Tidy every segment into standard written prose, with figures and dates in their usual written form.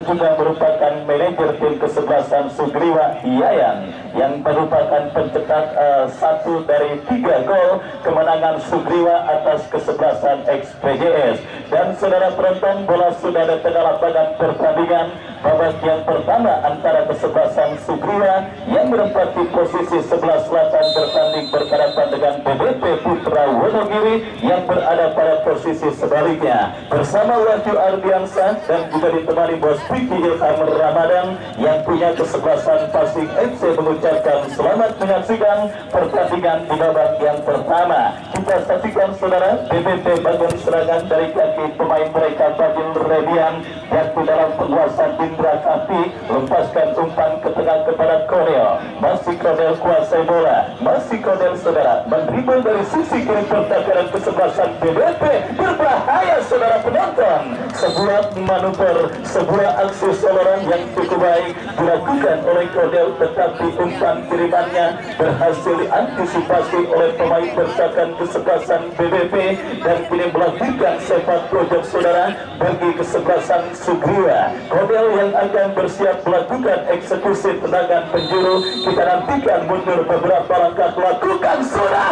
juga merupakan manajer tim kesebelasan Sugriwa Yayan yang merupakan pencetak 1 dari 3 gol kemenangan Sugriwa atas kesebelasan XPJS. Dan saudara penonton, bola sudah ada tengah lapangan pertandingan babak yang pertama antara kesebelasan Sugriwa yang menempati posisi sebelah selatan bertanding berhadapan dengan BBP Putra Wonogiri yang berada pada posisi sebaliknya bersama Wahyu Ardiansyah dan juga ditemani Bos Vicky Ilham Ramadan yang punya kesebelasan Pasig FC mengucapkan selamat menyaksikan pertandingan di babak yang pertama. Kita saksikan saudara, BBP bangun serangan dari kaki pemain mereka Fadil Redian yakni dalam penguasaan Indra Kapi, lepaskan umpan ke tengah kepada Korel. Masih Korel kuasai bola, masih Korel saudara mendribble dari sisi kiri pertahanan kesebelasan BBP. Berbahaya saudara penonton, sebuah manuver, sebuah aksi soloran yang cukup baik dilakukan oleh Korel, tetapi umpan kirimannya berhasil diantisipasi oleh pemain pertahanan kesebelasan BBP dan kini melahirkan sepak pojok saudara bagi kesebelasan Sugriwa. Korel yang akan bersiap melakukan eksekusi tendangan penjuru. Kita nantikan mundur beberapa langkah, lakukan sudah.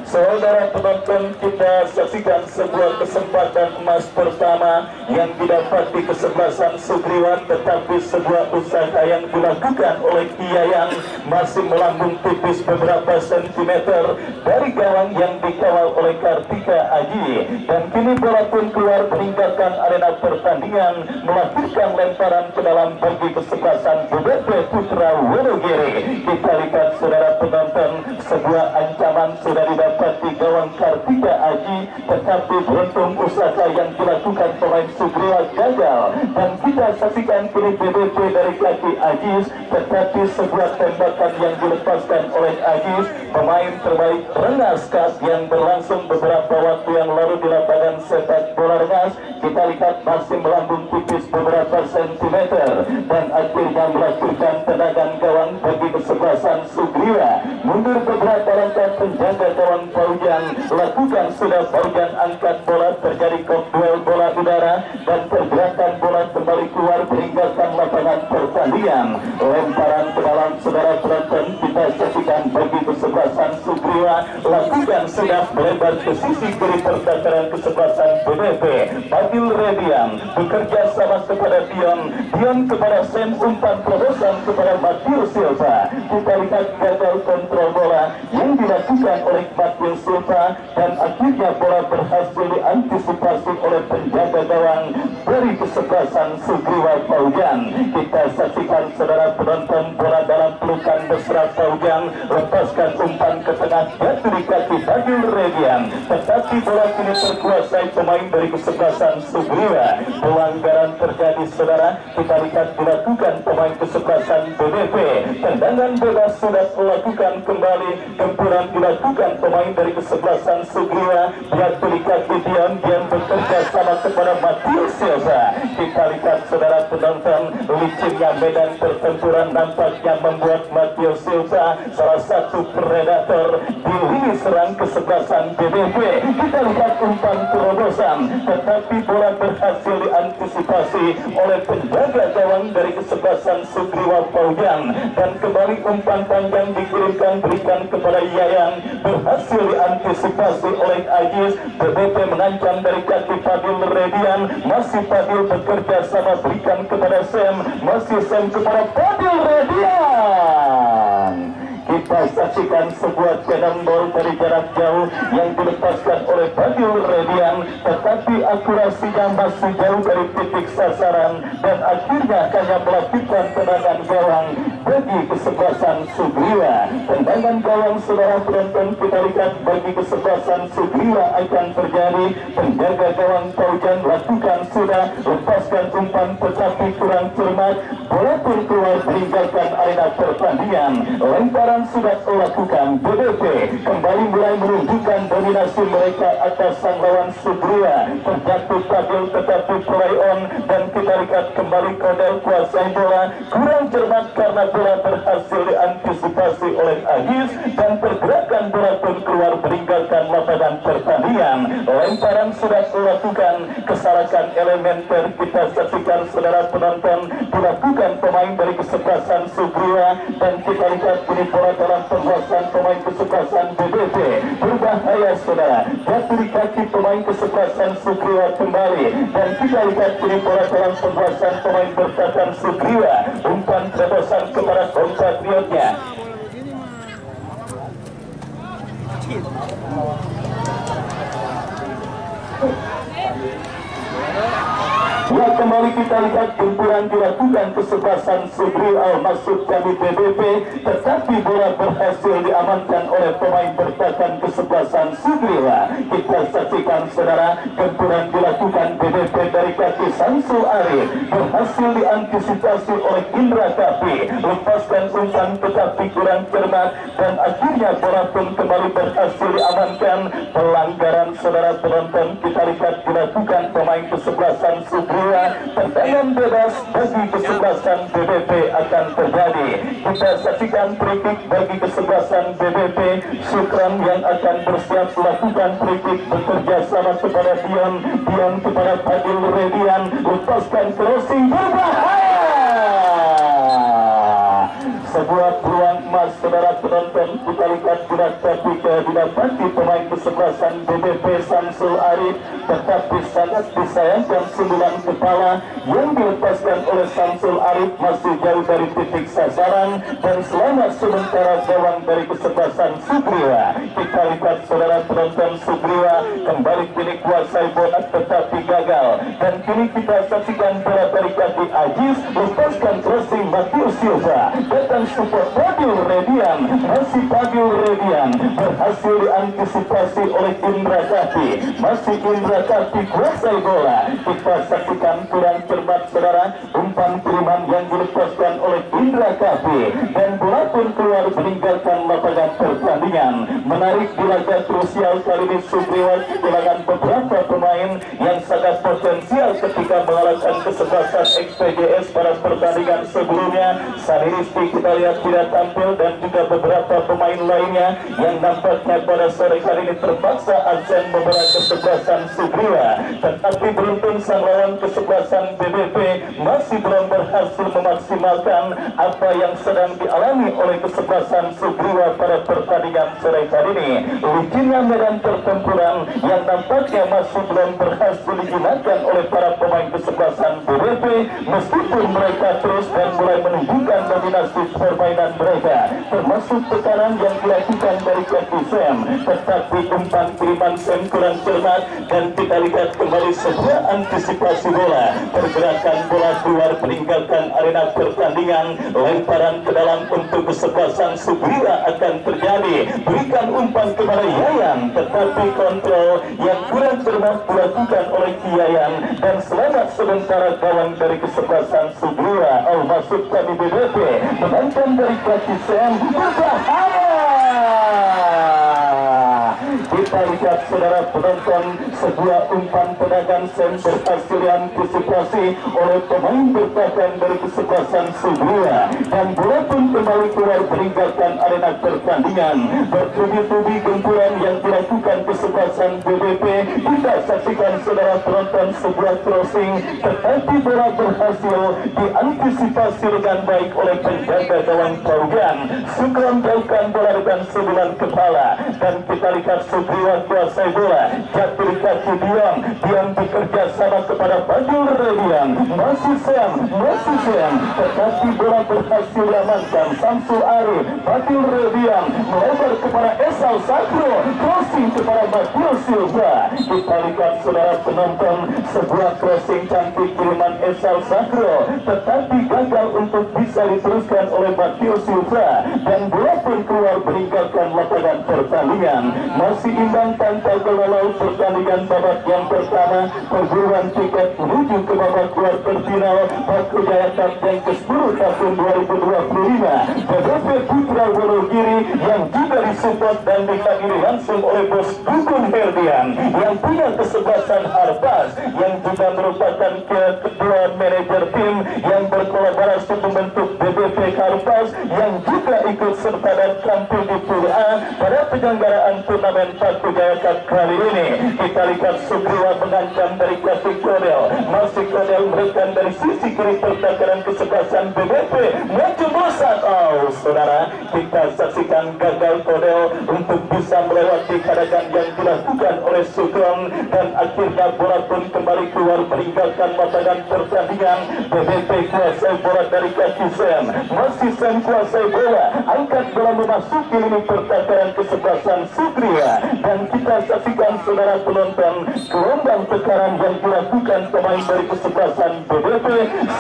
Saudara penonton, kita saksikan sebuah kesempatan emas pertama yang didapati kesebelasan Sugriwa, tetapi sebuah usaha yang dilakukan oleh Yayan masih melambung tipis beberapa sentimeter dari gawang yang dikawal oleh Kartika Aji, dan kini bola pun keluar meninggalkan arena pertandingan, melahirkan lemparan ke dalam bagi kesebelasan BBP Putra Wonogiri. Kita lihat saudara penonton, sebuah ancaman sudah didapati gawang Kartika Aji, tetapi beruntung usaha yang dilakukan pemain Sugriwa gagal, dan kita saksikan kini BBP dari kaki Ajis, tetapi sebuah tembakan yang dilepaskan oleh Ajis, pemain terbaik Rengas Cup yang berlangsung beberapa waktu yang lalu di lapangan sepak bola Rengas. Kita lihat masih melambung tipis beberapa sentimeter dan akhirnya melahirkan tendangan gawang bagi kesebelasan Sugriwa. Mundur beberapa langkah penjaga gawang Paujan, lakukan sudah Paujan angkat bola, terjadi duel bola udara dan pergerakan bola kembali keluar meninggalkan lapangan pertandingan. Lemparan ke dalam saudara penonton, kita saksikan bagi kesebelasan Sugriwa, lakukan sudah melebar ke sisi kiri pertahanan kesebelasan BBP. Fadil Redian bekerja sama kepada Dion kepada Sen, umpan terobosan kepada Matil Silva. Kita lihat gagal kontrol bola yang dilakukan oleh Matil Silva dan akhirnya bola berhasil diantisipasi oleh penjaga gawang dari kesebelasan Sugriwa Paujan. Kita saksikan saudara penonton, bola dalam pelukan mesra Paujan, lepaskan umpan ke tengah jatuh di kaki Fadil Redian, tetapi bola kini terkuasai pemain dari kesebelasan Sugriwa. Pelanggaran terjadi saudara, kita lihat dilakukan pemain kesebelasan BBP. Tendangan bebas sudah dilakukan kembali, gempuran dilakukan pemain dari kesebelasan Sugriwa, jatuh di kaki Dion bekerja sama kepada Matil Silva. Kita lihat saudara penonton, licinnya medan pertempuran nampaknya membuat Matil Silva salah satu predator di lini serang kesebelasan BBP. Kita lihat umpan terobosan, tetapi bola berhasil diantisipasi oleh penjaga gawang dari kesebelasan Sugriwa Paujan, dan kembali umpan panjang dikirimkan berikan kepada Yayan, berhasil diantisipasi oleh Ajis. BBP mengancam dari kaki Fadil Redian, masih Fadil bekerja sama berikan kepada Sam, masih Sam kepada Fadil Redian. Kita saksikan sebuah cannonball dari jarak jauh yang dilepaskan oleh Fadil Redian, tetapi akurasinya masih jauh dari titik sasaran dan akhirnya hanya melakukan tendangan gawang bagi kesebelasan Sugriwa. Tendangan gawang saudara penonton, kita lihat bagi kesebelasan Sugriwa akan terjadi. Penjaga gawang Paujan lakukan sudah, lepaskan umpan tetapi kurang cermat, bola pun keluar meninggalkan arena pertandingan. Lemparan sudah dilakukan, BBP kembali mulai menunjukkan dominasi mereka atas sang lawan Sugriwa. Terjatuh Fadil tetapi play on, dan kita lihat kembali Kodel kuasai bola, kurang cermat karena bola berhasil diantisipasi oleh Agis, dan pergerakan bola pun keluar meninggalkan lapangan pertandingan. Lemparan sudah dilakukan, kesalahan elementer kita saksikan saudara penonton dilakukan pemain dari kesebelasan Sugriwa, dan kita lihat ini bola dalam penguasaan pemain kesebelasan BBP berbahaya saudara, jatuh di kaki pemain kesebelasan Sugriwa kembali, dan kita lihat ini bola dalam penguasaan pemain bertahan Sugriwa, umpan terobosan kepada kompatriotnya. Ya, kembali kita lihat gempuran dilakukan kesebelasan Subri Al-Masud dari BBP, tetapi bola berhasil diamankan oleh pemain bertahan kesebelasan Sugriwa. Kita saksikan saudara, gempuran dilakukan BBP dari kaki Samsul Arif, berhasil diantisipasi oleh Indra Kapi, lepaskan umpan tetapi kurang cermat, dan akhirnya bola pun kembali berhasil diamankan. Pelanggaran saudara penonton kita lihat dilakukan pemain kesebelasan Sugriwa. Tendangan bebas bagi kesebelasan BBP akan terjadi. Kita saksikan free kick bagi kesebelasan BBP. Sukran yang akan bersiap melakukan free kick bekerja sama kepada Dion kepada Fadil Redian, lepaskan crossing berbahaya. Sebuah peluang emas saudara penonton, kita lihat gerak tapi didapati pemain kesebelasan BBP Samsul Arif, tetapi sangat disayangkan sundulan kepala yang dilepaskan oleh Samsul Arif masih jauh dari titik sasaran, dan selamat sementara gawang dari kesebelasan Sugriwa. Kita lihat saudara penonton, Sugriwa kembali kini kuasai bola tetapi gagal, dan kini kita saksikan bola dari kaki Agis, lepaskan crossing Matius Silva, datang support Fadil Redian, masih Fadil Redian berhasil diantisipasi oleh Indra Kapi, masih Indra Kapi kuasai bola. Kita saksikan kurang cermat saudara, umpan kiriman yang dilepaskan oleh Indra Kapi, dan bola pun keluar meninggalkan lapangan pertandingan. Menarik di laga krusial kali ini, Sugriwa kehilangan beberapa pemain yang sangat potensial ketika mengalahkan kesebelasan XPJS pada pertandingan sebelumnya. Saniristi kita lihat tidak tampil, dan juga beberapa pemain lainnya yang nampaknya pada sore kali ini terpaksa absen membela kesebelasan Sugriwa. Tetapi beruntung sang lawan kesebelasan BBP masih belum berhasil memaksimalkan apa yang sedang dialami oleh kesebelasan Sugriwa pada pertandingan sore kali ini. Licinnya medan pertempuran yang nampaknya masih belum berhasil digunakan oleh para pemain kesebelasan BBP, meskipun mereka terus dan mulai menunjukkan dominasi permainan mereka, termasuk tekanan yang dilakukan dari kaki Sam, tetapi umpan kiriman Sam kurang cermat, dan kita lihat kembali sebuah antisipasi bola, pergerakan bola keluar meninggalkan arena pertandingan, lemparan ke dalam untuk kesebelasan Sugriwa akan terjadi, berikan umpan kepada Yayan, tetapi kontrol yang kurang cermat dilakukan oleh Yayan, dan selamat sementara gawang dari kesebelasan Sugriwa Al-Masud kami BBP, menonton dari kaki Sam berbahaya. Kita lihat saudara penonton, sebuah umpan tendangan Sam berhasil diantisipasi oleh pemain bertahan dari kesebelasan Sugriwa, dan bola pun kembali keluar meninggalkan arena pertandingan. Bertubi-tubi gempuran yang dilakukan kesebelasan BBP, kita saksikan saudara penonton sebuah crossing, tetapi bola berhasil diantisipasi dengan baik oleh penjaga gawang Paugan. Sukron jauhkan bola dengan sundulan kepala, dan kita lihat Sugriwa kuasai bola, jatuh di kaki Dion bekerja sama kepada Fadil Redian, masih Sam, tetapi bola berhasil diamankan. Samsul Arif, Fadil Redian melebar kepada Esal Sakro, crossing kepada Matius Silva. Kita lihat saudara penonton, sebuah crossing cantik kiriman Esal Sakro, tetapi gagal untuk bisa diteruskan oleh Matius Silva, dan bola pun keluar meninggalkan lapangan pertandingan. Masih imbang tanpa gol laut pertandingan babak yang pertama, perburuan tiket menuju ke babak kuarter final Paku Jaya Cup yang ke-10 tahun 2025. BBP Putra Wonogiri yang juga disupport dan dihadiri langsung oleh Bos Dukun Herdian yang punya kesebelasan Harpas, yang juga merupakan kedua manajer tim yang berkolaborasi membentuk BBP BBP Karpas yang juga ikut serta dan tampil di Pool A pada penyelenggaraan turnamen Paku Jaya Cup kali ini. Kita lihat Sugriwa mengancam dari kaki Kodel, masih Kodel merekan dari sisi kiri pertahanan kesebelasan BBP maju bosan. Oh saudara, kita saksikan gagal Kodel untuk bisa melewati hadangan yang dilakukan oleh Sugeng, dan akhirnya bola pun kembali keluar meninggalkan matakan pertandingan. BBP kuasai bola dari kaki Sam, masih Sam kuasai bola, angkat bola memasuki lini pertahanan kesebelasan Sugriwa, dan kita saksikan saudara penonton gelombang tekanan yang dilakukan pemain dari kesebelasan BBP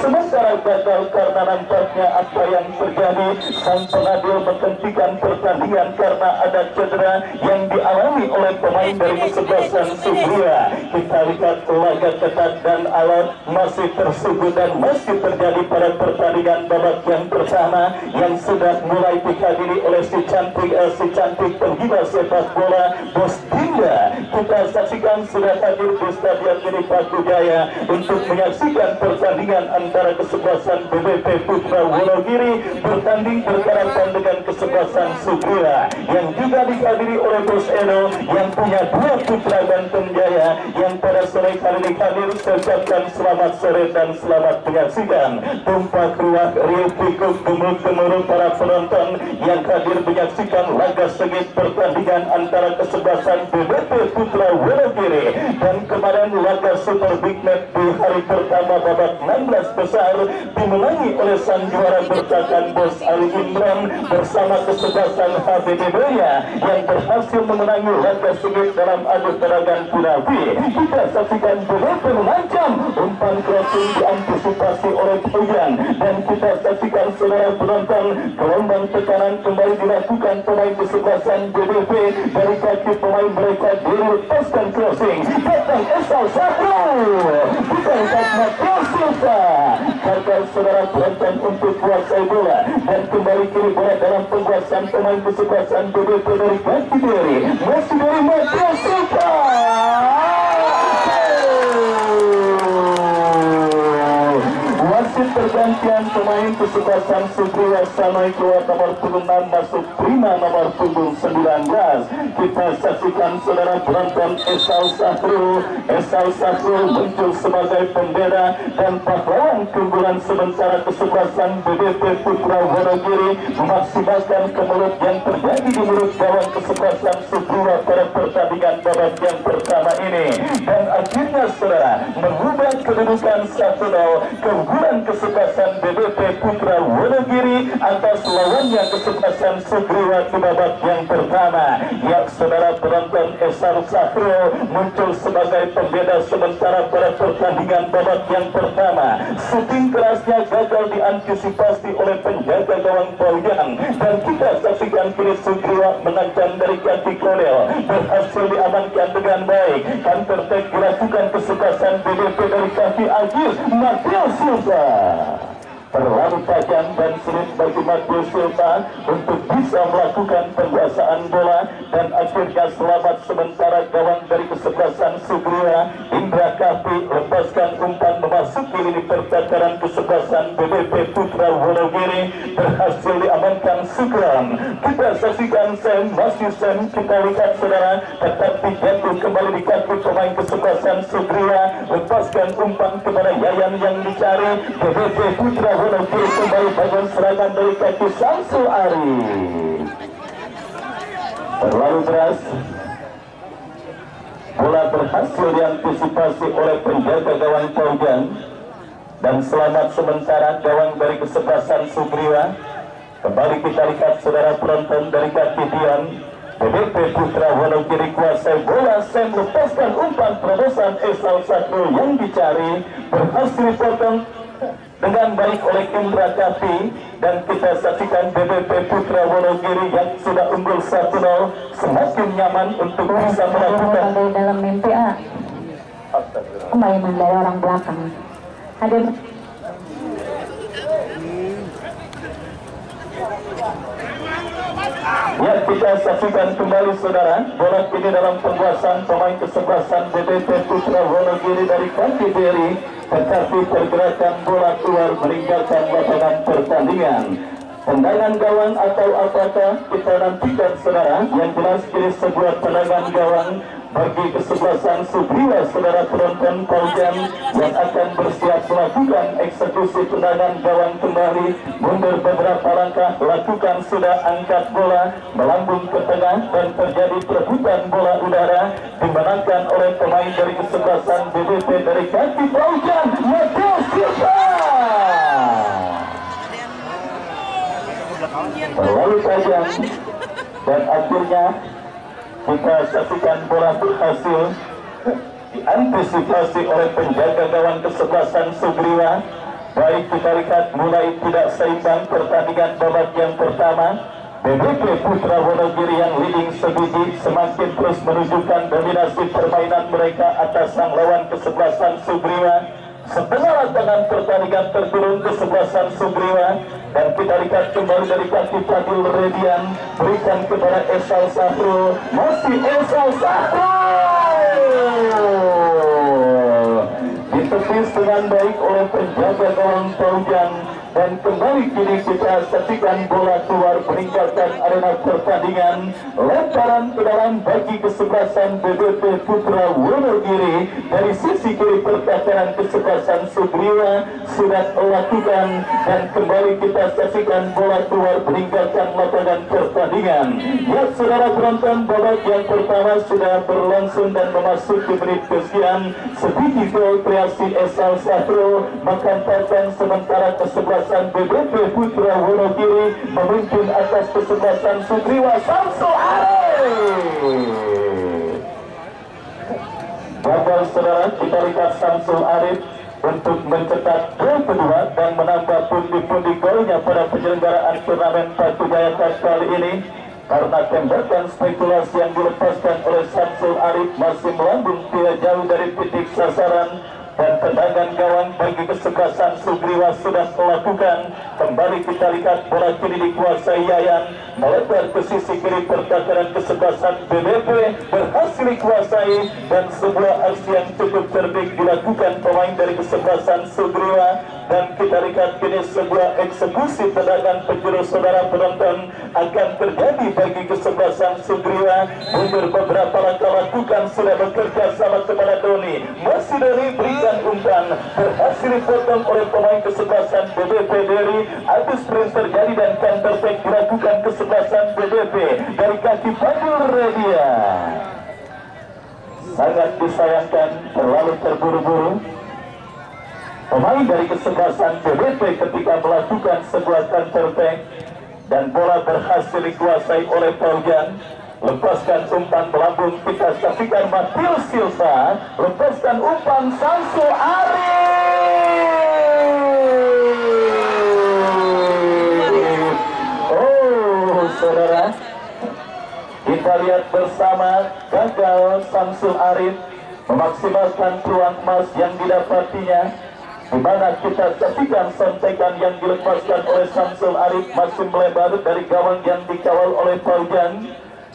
sementara gagal karena nampaknya apa yang terjadi, sang pengadil menghentikan pertandingan karena ada cedera yang dialami oleh pemain dari kesebelasan Sugriwa. Kita lihat laga ketat dan alat masih tersebut dan masih terjadi pada pertandingan babak yang pertama yang sudah mulai dihadiri oleh si cantik penggila sepak bola Bos Dinda. Kita saksikan sudah hadir di Stadion Giri Paku Jaya untuk menyaksikan pertandingan antara kesebelasan BBP Putra Wonogiri bertanding berhadapan dengan kesebelasan Sugriwa yang juga dihadiri oleh Bos Edo yang punya dua putra Banten Jaya yang pada sore kali ini hadir. Saya ucapkan selamat sore dan selamat menyaksikan tumpah ruah riuh pikuk gemuruh para penonton yang hadir menyaksikan laga sengit pertandingan antara kesebelasan BBP Putra Wonogiri dan kemarin laga Super Big Match di hari pertama babak 16 besar dimenangi oleh sang juara bertahan Bos Ali Imran bersama kesebelasan HBD Boya yang berhasil memenangi laga sengit dalam adu peragan Punawi. Kita saksikan BBP mengancam, umpan crossing diantisipasi oleh Boyan, dan kita saksikan saudara penonton gelombang tekanan kembali dilakukan pemain kesebelasan BBP dari kaki pemain mereka dilepaskan crossing, datang Esau Satu bukan karena Silva gagal saudara penonton untuk kuasai bola dan kembali kiri bola dalam penguasaan pemain kesebelasan BBP dari kaki diri masih dari Mateo Silva. Wasit pergantian pemain kesebelasan Sugriwa Sanoi keluar nomor punggung 6 masuk Prima nomor punggung 19. Kita saksikan saudara penonton Esau Sahrul muncul sebagai pembeda dan pahlawan keunggulan sementara kesebelasan BBP Putra Wonogiri memaksimalkan kemelut yang terjadi di mulut gawang kesebelasan Sugriwa pada pertandingan babak yang pertama ini, dan akhirnya saudara mengubah kedudukan 1-0 keunggulan kesebelasan BBP Putra Wonogiri atas lawannya kesebelasan Sugriwa di babak yang pertama. Ya saudara penonton, Esau Sahrul muncul sebagai pembeda sementara pada pertandingan babak yang pertama. Shooting kerasnya gagal diantisipasi oleh penjaga gawang Pauyan, dan kita saksikan kiri Sugriwa mengancam dari kaki Kodel berhasil diamankan dengan baik. Counter attack dilakukan kesebelasan BBP dari kaki Agis Mateo Silva. Terlalu tajam dan sulit bagi Mateo Silva untuk bisa melakukan penguasaan bola, dan akhirnya selamat sementara gawang dari kesebelasan Sugriwa Indra Kapi lepaskan umpan memasuki lini pertahanan kesebelasan BBP Putra Wonogiri berhasil diamankan Sugeng. Kita saksikan Sam, masih Sam, kita lihat saudara tetapi jatuh kembali di kaki pemain kesebelasan Sugriwa, lepaskan umpan kepada Yayan yang dicari. BBP Putra Wonogiri kembali bagian serangan dari kaki Samsul Ari. Terlalu keras, bola berhasil diantisipasi oleh penjaga gawang Paujan, dan selamat sementara gawang dari kesebelasan Sugriwa. Kembali kita lihat saudara penonton dari kaki Dian, BBP Putra Wonogiri kuasai bola. Sam lepaskan umpan terobosan Esau Sahrul yang dicari berhasil dipotong dengan baik oleh Indra Kapi, dan kita saksikan BBP Putra Wonogiri yang sudah unggul 1-0 semakin nyaman untuk bisa melakukan dari dalam mimpi kembali dari orang belakang. Ada ya, kita saksikan kembali saudara bola ini dalam penguasaan pemain kesebelasan BBP Putra Wonogiri dari kaki diri tetapi pergerakan bola keluar meninggalkan lapangan pertandingan. Tendangan gawang atau apakah, kita nantikan saudara. Yang jelas kini sebuah tendangan gawang bagi kesebelasan Sugriwa, saudara penonton Paujan, yang akan bersiap melakukan eksekusi tendangan gawang kembali. Mundur beberapa langkah, lakukan sudah, angkat bola melambung ke tengah dan terjadi perebutan bola udara dimenangkan oleh pemain dari kesebelasan BBP dari kaki Paujan, Mateo Silva. Terlalu tajam dan akhirnya kita saksikan bola berhasil diantisipasi oleh penjaga gawang kesebelasan Sugriwa. Baik, kita lihat mulai tidak seimbang pertandingan babak yang pertama. BBP Putra Wonogiri yang leading sebiji semakin terus menunjukkan dominasi permainan mereka atas sang lawan kesebelasan Sugriwa. Setengah lapangan pertandingan terturun kesebelasan Sugriwa, dan kita lihat kembali dari kaki Fadil Redian, berikan kepada Esal Sahro, masih Esal Sahro ditepis dengan baik oleh penjaga gawang Paujan, dan kembali kini kita saksikan bola keluar meninggalkan arena pertandingan. Lemparan ke dalam bagi kesebelasan BBP Putra Wonogiri. Dari sisi kiri pertahanan kesebelasan Sugriwa sudah melakukan, dan kembali kita saksikan bola keluar meninggalkan lapangan pertandingan. Ya saudara penonton, babak yang pertama sudah berlangsung dan memasuki menit kesekian. Sedikit gol kreasi Esal Sahro menghantarkan sementara kesebelasan BBP Putra Wonogiri memimpin atas kesebelasan Sugriwa. Samsul Arif gagal saudara, kita lihat Samsul Arif untuk mencetak gol kedua dan menambah pundi-pundi golnya pada penyelenggaraan turnamen Batu Jaya kali ini. Karena tembakan spekulasi yang dilepaskan oleh Samsul Arif masih melambung tidak jauh dari titik sasaran, dan tendangan gawang bagi kesebelasan Sugriwa sudah melakukan. Kembali kita lihat bola kini dikuasai Yayan, melebar ke sisi kiri pertahanan kesebelasan BBP berhasil dikuasai, dan sebuah aksi yang cukup cerdik dilakukan pemain dari kesebelasan Sugriwa. Dan kita lihat kini sebuah eksekusi tendangan penjuru saudara penonton akan terjadi bagi kesebelasan Sugriwa. Mundur beberapa langkah, lakukan sudah bekerja sama kepada Doni, masih Doni berikan umpan, berhasil dipotong oleh pemain kesebelasan BBP Deri. Adu sprint terjadi dan counter attack dilakukan kesebelasan BBP dari kaki Fadil Redia. Sangat disayangkan, terlalu terburu-buru pemain dari kesebelasan BBP ketika melakukan sebuah counter attack, dan bola berhasil dikuasai oleh Paujan. Lepaskan umpan melambung, kita saksikan Mateo Silva lepaskan umpan Samsul Arif. Oh saudara, kita lihat bersama, gagal Samsul Arif memaksimalkan peluang emas yang didapatinya, di mana kita saksikan sontekan yang dilepaskan oleh Samsul Arif masih melebar dari gawang yang dikawal oleh Paujan.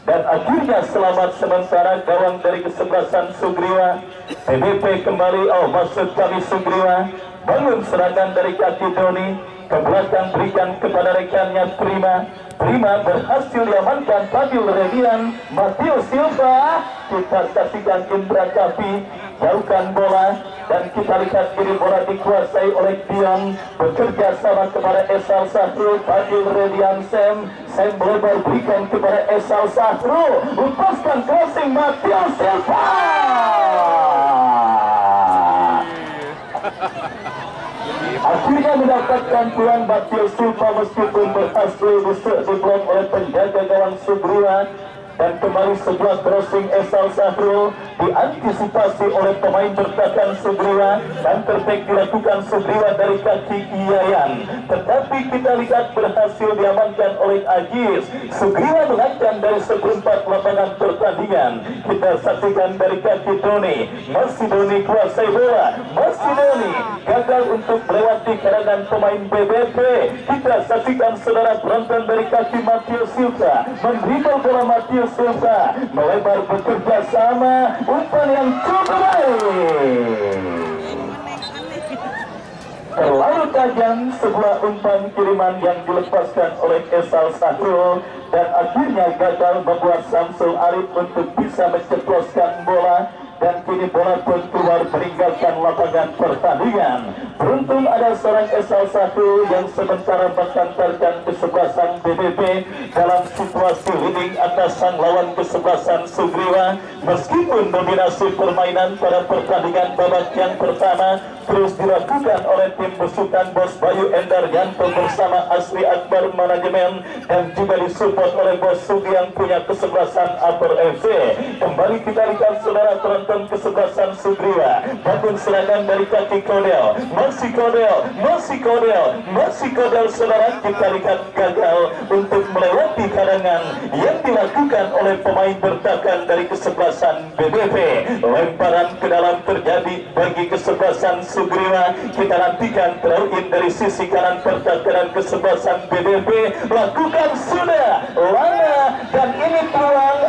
Dan akhirnya selamat sementara gawang dari kesebelasan Sugriwa. BBP kembali, maksud kami Sugriwa, bangun serangan dari kaki Doni, ke belakang berikan kepada rekannya Prima berhasil diamankan Fadil Redian. Mateo Silva, kita saksikan Indra Kapi jauhkan bola, dan kita lihat kini bola dikuasai oleh Dion, bekerja sama kepada Esal Sahro. Fadil Redian Sam melebar berikan kepada Esal Sahro, lepaskan crossing Mateo Silva. Akhirnya mendapatkan peluang Mateo Silva meskipun berhasil diblok oleh penjaga gawang Sugriwa. Dan kembali sebuah crossing Esal Sahro diantisipasi oleh pemain bertahan Sugriwa, dan tertek dilakukan Sugriwa dari kaki Yayan, tetapi kita lihat berhasil diamankan oleh Agis. Sugriwa mengancam dari seperempat lapangan pertandingan. Kita saksikan dari kaki Doni, masih Doni kuasai bola, masih Doni gagal untuk melewati karangan pemain BBP. Kita saksikan saudara penonton dari kaki Mateo Silva, mendribble bola Mateo Silva, melebar bekerja sama, umpan yang cukup baik. Fauzan sebuah umpan kiriman yang dilepaskan oleh Esal Sahrul dan akhirnya gagal membuat Samsul Arif untuk bisa menceploskan bola, dan kini bola pun keluar meninggalkan lapangan pertandingan. Beruntung ada seorang Esal Sahrul yang sementara mengantarkan kesebelasan BBP dalam situasi leading atas sang lawan kesebelasan Sugriwa. Meskipun dominasi permainan pada pertandingan babak yang pertama terus dilakukan oleh tim besutan Bos Bayu Endar Yanto bersama Asri Akbar Manajemen dan juga disupport oleh Bos Sugi yang punya kesebelasan Upper FC. Kembali kita lihat saudara penonton kesebelasan Sugriwa, bangun serangan dari kaki Kodel, masih Kodel saudara, kita lihat gagal untuk melewati kadangan yang dilakukan oleh pemain bertahan dari kesebelasan BBP. Lemparan ke dalam terjadi bagi kesebelasan Sugriwa. Kita nantikan throw-in dari sisi kanan pertahanan kesebelasan BBP, lakukan sudah Lana, dan ini peluang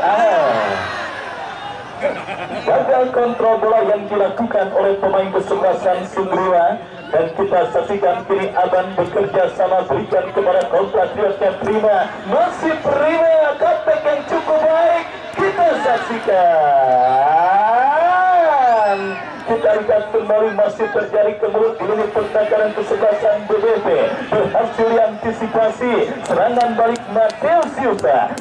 gagal kontrol bola yang dilakukan oleh pemain kesebelasan Sugriwa. Dan kita saksikan kini Aban bekerja sama berikan kepada compatriotnya Prima, masih Prima, comeback yang cukup baik. Kita saksikan, kita lihat kembali masih terjadi kemulut di lini pertahanan kesebelasan BBP, berhasil diantisipasi serangan balik Mateo Silva,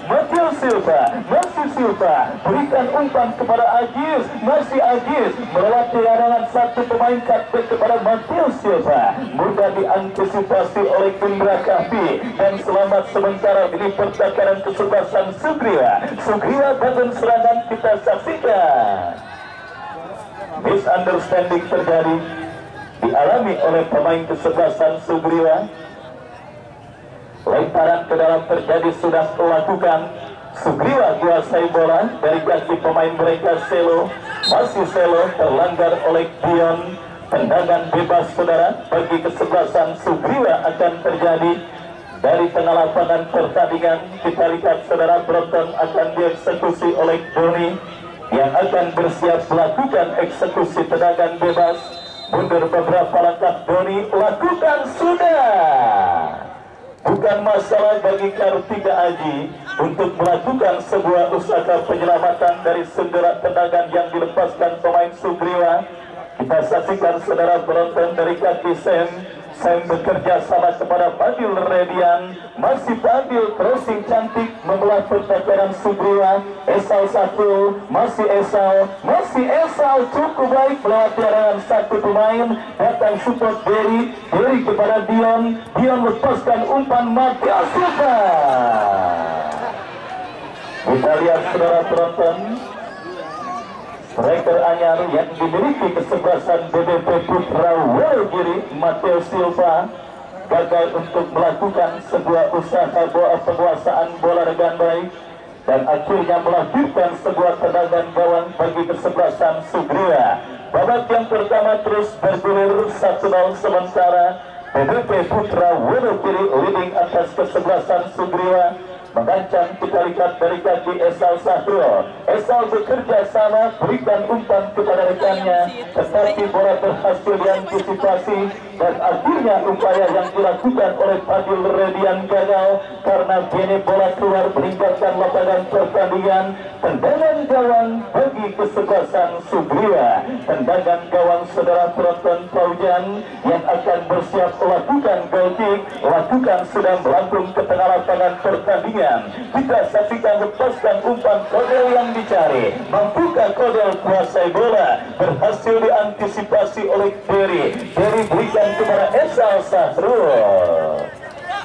masih Silva berikan umpan kepada Ajis, masih Ajis melewati larangan satu pemain cutback kepada Mateo Silva, mudah diantisipasi oleh Indra Kahfi dan selamat sementara di pertahanan kesebelasan Sugriwa bangun serangan. Kita saksikan misunderstanding terjadi dialami oleh pemain kesebelasan Sugriwa. Lemparan ke dalam terjadi sudah dilakukan. Sugriwa kuasai bola dari kaki pemain mereka Selo, masih Selo terlanggar oleh Dion. Tendangan bebas saudara bagi kesebelasan Sugriwa akan terjadi dari tengah lapangan pertandingan. Kita lihat saudara, Broton akan dieksekusi oleh Doni yang akan bersiap melakukan eksekusi tendangan bebas. Mundur beberapa langkah Doni, lakukan sudah. Bukan masalah bagi Kartika Aji untuk melakukan sebuah usaha penyelamatan dari senggerak tendangan yang dilepaskan pemain Sugriwa. Kita saksikan saudara penonton dari kaki Sam bekerja sama kepada Fadil Redian, masih Fadil crossing cantik membelah pertahanan Sugriwa. Esal satu, masih Esal cukup baik melewati larangan satu pemain, datang support Derry kepada Dion lepaskan umpan Mateo Silva. Kita lihat saudara penonton, striker anyar yang dimiliki kesebelasan BBP Putra Wonogiri, Mateo Silva, gagal untuk melakukan sebuah usaha penguasaan bola dengan baik dan akhirnya melahirkan sebuah tendangan gawang bagi kesebelasan Sugriwa. Babak yang pertama terus bergulir 1-0 sementara BBP Putra Wonogiri leading atas kesebelasan Sugriwa. Mengancam, kita lihat dari kaki Esal Sahrul. Esal bekerja sama berikan umpan kepada rekannya, tetapi bola berhasil diantisipasi dan akhirnya upaya yang dilakukan oleh Fadil Redian gagal karena kini bola keluar meninggalkan lapangan pertandingan. Tendangan gawang bagi kesebelasan Sugriwa. Tendangan gawang saudara penonton Fauzan yang akan bersiap melakukan goal kick, lakukan sudah melambung ke tengah lapangan pertandingan. Kita saksikan lepaskan umpan Kodel yang dicari. Mampukah Kodel kuasai bola? Berhasil diantisipasi oleh Derry berikan kepada Esal Sahrul.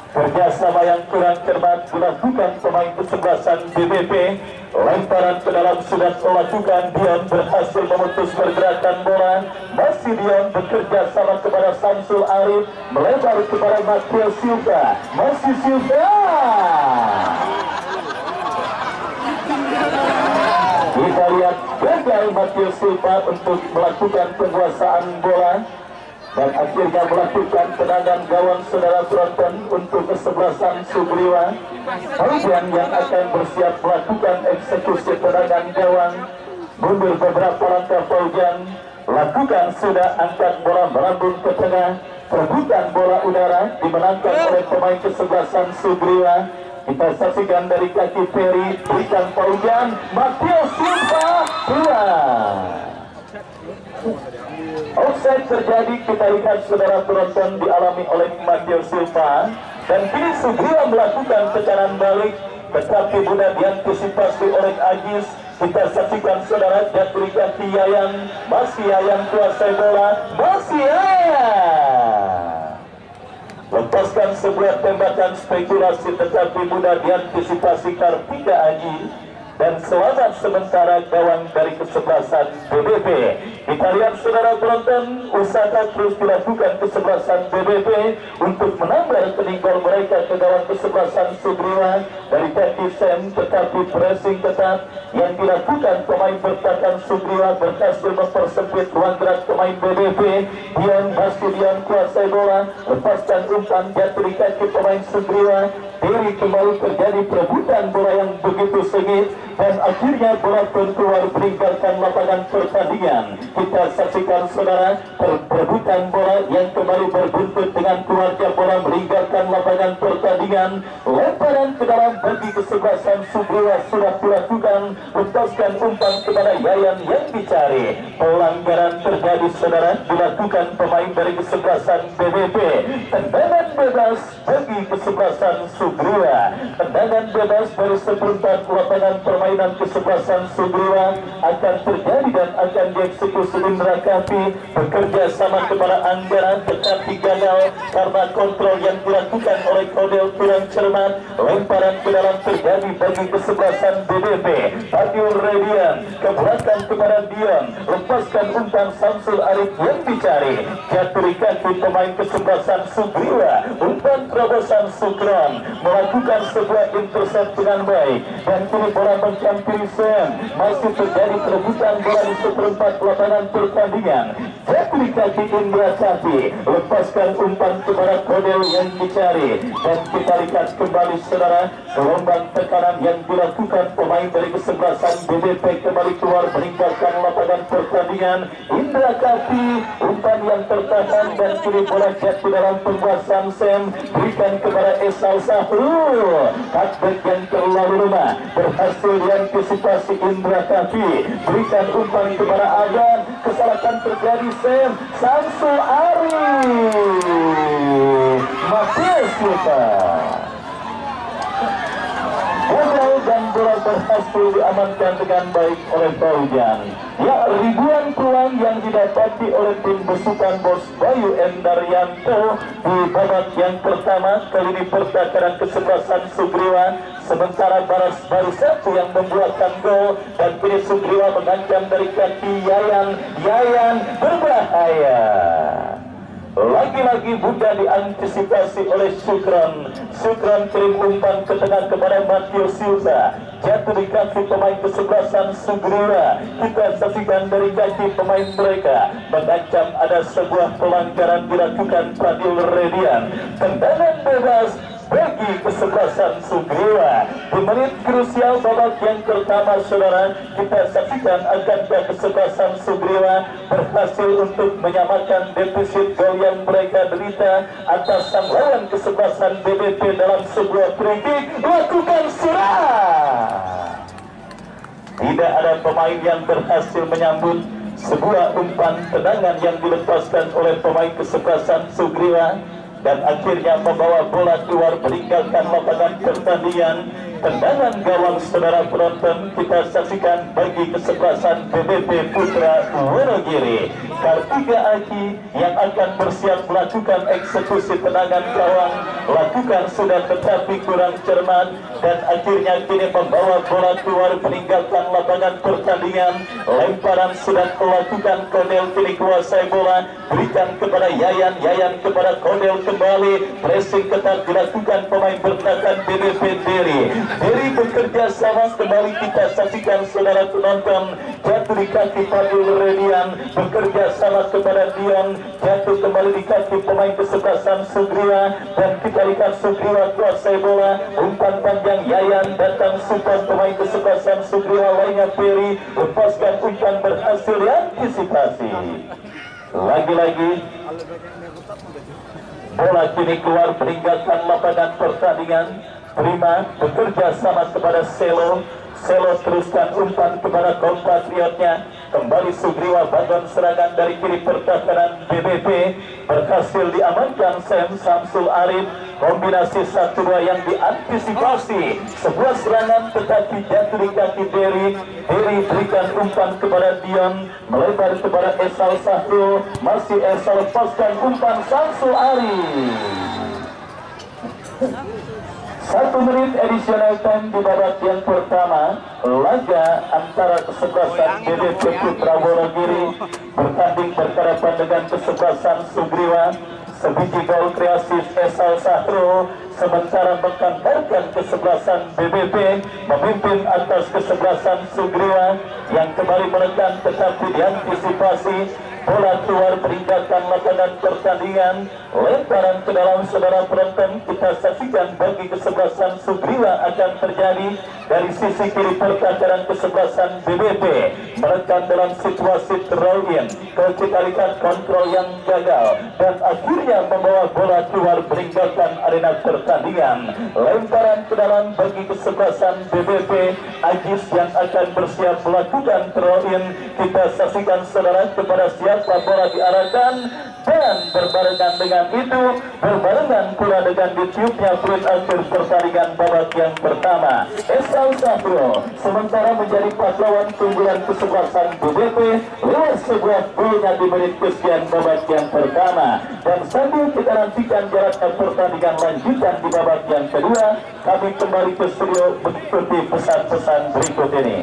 Kerjasama yang kurang cermat dilakukan pemain kesebelasan BBP. Lemparan ke dalam sudah dilakukan. Dion berhasil memutus pergerakan bola. Masih Dion bekerja sama kepada Samsul Arif, melebar kepada Mateo Silva. Masih Silva. Kita lihat gagal Mateo Silva untuk melakukan penguasaan bola dan akhirnya melakukan tendangan gawang saudara penonton untuk kesebelasan Sugriwa. Fauzan yang akan bersiap melakukan eksekusi tendangan gawang. Mundur beberapa langkah Fauzan, lakukan sudah, angkat bola melambung ke tengah. perebutan bola udara dimenangkan oleh pemain kesebelasan Sugriwa. Kita saksikan dari kaki Ferry, berikan paujan Matteo Silva keluar. Offside terjadi, kita lihat saudara penonton, dialami oleh Matteo Silva, dan kini Sugriwa melakukan tekanan balik, tetapi mudah diantisipasi oleh Ajis. Kita saksikan saudara, jatuh di kaki Yayan, masih Yayan kuasai bola, masih Yayan lepaskan sebuah tembakan spekulasi, tetapi mudah diantisipasi Kartika Aji, dan selamat sementara gawang dari kesebelasan BBP. Kita lihat saudara penonton, usaha terus dilakukan kesebelasan BBP untuk menambah rekening gol mereka ke gawang kesebelasan Sugriwa dari kaki Sam, tetapi pressing ketat yang dilakukan pemain bertahan Sugriwa berhasil mempersempit ruang gerak pemain BBP. Dian kuasai bola, lepaskan umpan, jatuh di kaki pemain Sugriwa. Diri kembali terjadi perebutan bola yang begitu sengit, dan akhirnya bola pun keluar meninggalkan lapangan pertandingan. Kita saksikan saudara, perebutan bola yang kembali berbuntut dengan keluarnya bola meninggalkan lapangan pertandingan. Lemparan ke dalam bagi kesebelasan Sugriwa sudah dilakukan, lepaskan umpan kepada Yayan yang dicari. Pelanggaran terjadi saudara, dilakukan pemain dari kesebelasan BBP. Tendangan bebas bagi kesebelasan Sugriwa. Tendangan bebas dari seperempat lapangan permainan kesebelasan Sugriwa akan terjadi dan akan dieksekusi Indra Kafi, bekerja sama kepada anggaran, tetapi gagal karena kontrol yang dilakukan oleh Kodel kurang cermat. Lemparan ke dalam terjadi bagi kesebelasan BBP. Fadil Redian ke belakang kepada Dion, lepaskan umpan Samsul Arif yang dicari, jatuh di kaki pemain kesebelasan Sugriwa. Umpan terobosan Sukron melakukan sebuah intercept dengan baik, dan kini bola mencampuri Sam. Masih terjadi perebutan bola di seperempat lapangan pertandingan. Jatuh di kaki Indra Kafi, lepaskan umpan kepada Kodel yang dicari, dan kita lihat kembali saudara, gelombang tekanan yang dilakukan pemain dari kesebelasan BBP kembali keluar meninggalkan lapangan pertandingan. Indra Kafi, umpan yang tertahan, dan kini bola jatuh dalam penguasaan Sam, berikan kepada Esau Sahrul. Cutback yang terlalu lemah berhasil diantisipasi Indra Kafi, berikan umpan kepada Agan, kesalahan terjadi Sam, Samsul Arif, Matius Luka. Gagal dan bola berhasil diamankan dengan baik oleh Paujan. Ya, ribuan peluang yang didapati oleh tim besukan Bos Bayu Endaryanto di babak yang pertama, kali ini pertakaran kesebelasan Sugriwa, sementara baru satu yang membuatkan gol, dan kini Sugriwa mengancam dari kaki Yayan berbahaya. Lagi-lagi mudah diantisipasi oleh Sukron. Sukron kirim umpan ke tengah kepada Matteo Silva, jatuh di kaki pemain kesebelasan Sugriwa. Kita saksikan dari kaki pemain mereka, mengancam ada sebuah pelanggaran dilakukan Fadil Redian. Tendangan bebas bagi kesebelasan Sugriwa. Di menit krusial babak yang pertama saudara, kita saksikan akankah kesebelasan Sugriwa berhasil untuk menyamakan defisit gol yang mereka derita atas sang lawan kesebelasan BBP dalam sebuah free kick. Lakukan serang, tidak ada pemain yang berhasil menyambut sebuah umpan tendangan yang dilepaskan oleh pemain kesebelasan Sugriwa, dan akhirnya membawa bola keluar meninggalkan lapangan pertandingan. Tendangan gawang saudara penonton, kita saksikan bagi kesebelasan BBP Putra Wonogiri. Kartika Aki yang akan bersiap melakukan eksekusi tendangan gawang, lakukan sudah tetapi kurang cermat, dan akhirnya kini membawa bola keluar meninggalkan lapangan pertandingan. Lemparan sudah melakukan Kodel, kini kuasai bola, berikan kepada Yayan kepada Kodel kembali, pressing ketat dilakukan pemain bertahan BBP Deri bekerja sama kembali. Kita saksikan saudara penonton, jatuh di kaki Fadil Redian, bekerja sama kepada Dion, jatuh kembali di kaki pemain kesebelasan Sugriwa, dan kita lihat Sugriwa kuasai bola, umpan panjang Yayan, datang support pemain kesebelasan Sugriwa lainnya Ferry, lepaskan umpan berhasil diantisipasi. Lagi-lagi bola kini keluar meninggalkan lapangan pertandingan. Prima bekerja sama kepada Selo. Selo teruskan umpan kepada kompatriotnya. Kembali Sugriwa bangun serangan dari kiri pertahanan BBP. Berhasil diamankan Sam Samsul Arif. Kombinasi 1-2 yang diantisipasi. Sebuah serangan tetapi jatuh di kaki Dery. Dery berikan umpan kepada Dion. Melebar kepada Esal Sahru. Masih Esal lepaskan umpan Samsul Arif. 1 menit additional time di babak yang pertama. Laga antara kesebelasan BBP Putra Wonogiri bertanding berhadapan dengan kesebelasan Sugriwa. Sebiji gol kreatif Esal Sahro, sementara mengkantarkan kesebelasan BBP memimpin atas kesebelasan Sugriwa yang kembali menekan tetapi diantisipasi. Bola keluar meninggalkan lapangan pertandingan. Lemparan ke dalam saudara penonton, kita saksikan bagi kesebelasan Sugriwa akan terjadi dari sisi kiri pertahanan kesebelasan BBP. Menekan dalam situasi throw-in, kita lihat kontrol yang gagal dan akhirnya membawa bola keluar meninggalkan arena pertandingan. Lemparan ke dalam bagi kesebelasan BBP. Ajis yang akan bersiap melakukan throw-in. Kita saksikan saudara kepada siapa bola diarahkan, dan berbarengan dengan itu berbarengan pula dengan ditiupnya peluit akhir pertandingan babak yang pertama. Esal Sahro sementara menjadi pahlawan keunggulan kesebelasan BBP lewat sebuah golnya di menit kesekian babak yang pertama. Dan sambil kita nantikan jalannya pertandingan lanjutan di babak yang kedua, kami kembali ke studio mengikuti pesan-pesan berikut ini.